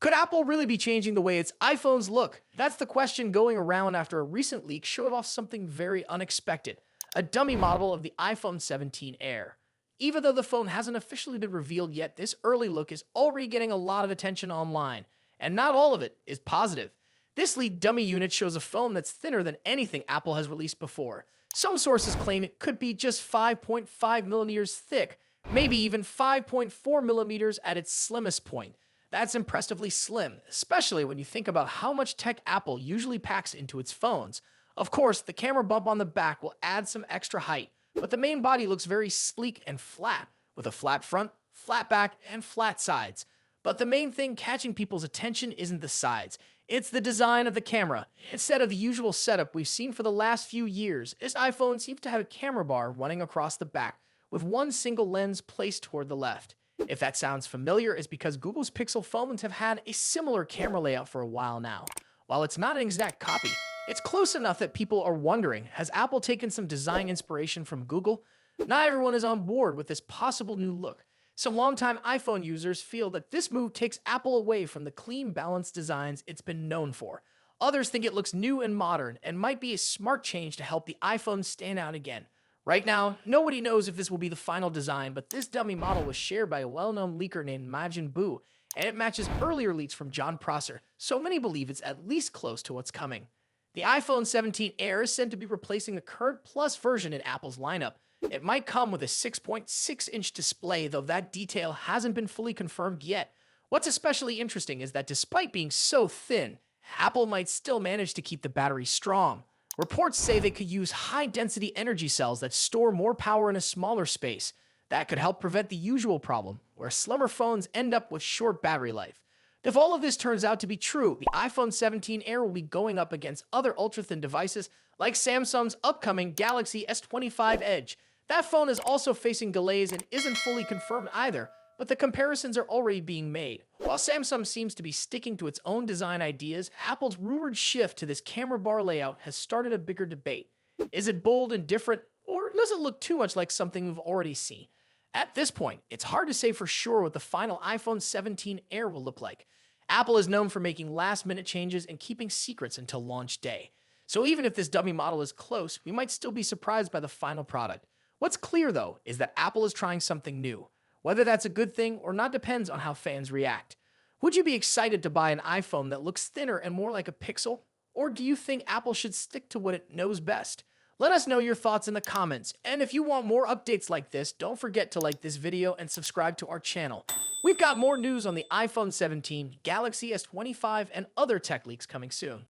Could Apple really be changing the way its iPhones look? That's the question going around after a recent leak showed off something very unexpected, a dummy model of the iPhone 17 Air. Even though the phone hasn't officially been revealed yet, this early look is already getting a lot of attention online, and not all of it is positive. This leaked dummy unit shows a phone that's thinner than anything Apple has released before. Some sources claim it could be just 5.5 millimeters thick, maybe even 5.4 millimeters at its slimmest point. That's impressively slim, especially when you think about how much tech Apple usually packs into its phones. Of course, the camera bump on the back will add some extra height, but the main body looks very sleek and flat, with a flat front, flat back, and flat sides. But the main thing catching people's attention isn't the sides, it's the design of the camera. Instead of the usual setup we've seen for the last few years, this iPhone seems to have a camera bar running across the back, with one single lens placed toward the left. If that sounds familiar, it's because Google's Pixel phones have had a similar camera layout for a while now. While it's not an exact copy, it's close enough that people are wondering, has Apple taken some design inspiration from Google? Not everyone is on board with this possible new look. Some longtime iPhone users feel that this move takes Apple away from the clean, balanced designs it's been known for. Others think it looks new and modern and might be a smart change to help the iPhone stand out again. Right now, nobody knows if this will be the final design, but this dummy model was shared by a well-known leaker named Majin Buu, and it matches earlier leaks from John Prosser, so many believe it's at least close to what's coming. The iPhone 17 Air is said to be replacing the current Plus version in Apple's lineup. It might come with a 6.6-inch display, though that detail hasn't been fully confirmed yet. What's especially interesting is that despite being so thin, Apple might still manage to keep the battery strong. Reports say they could use high-density energy cells that store more power in a smaller space. That could help prevent the usual problem, where slimmer phones end up with short battery life. If all of this turns out to be true, the iPhone 17 Air will be going up against other ultra-thin devices like Samsung's upcoming Galaxy S25 Edge. That phone is also facing delays and isn't fully confirmed either, but the comparisons are already being made. While Samsung seems to be sticking to its own design ideas, Apple's rumored shift to this camera bar layout has started a bigger debate. Is it bold and different, or does it look too much like something we've already seen? At this point, it's hard to say for sure what the final iPhone 17 Air will look like. Apple is known for making last-minute changes and keeping secrets until launch day. So even if this dummy model is close, we might still be surprised by the final product. What's clear, though, is that Apple is trying something new. Whether that's a good thing or not depends on how fans react. Would you be excited to buy an iPhone that looks thinner and more like a Pixel? Or do you think Apple should stick to what it knows best? Let us know your thoughts in the comments, and if you want more updates like this, don't forget to like this video and subscribe to our channel. We've got more news on the iPhone 17, Galaxy S25, and other tech leaks coming soon.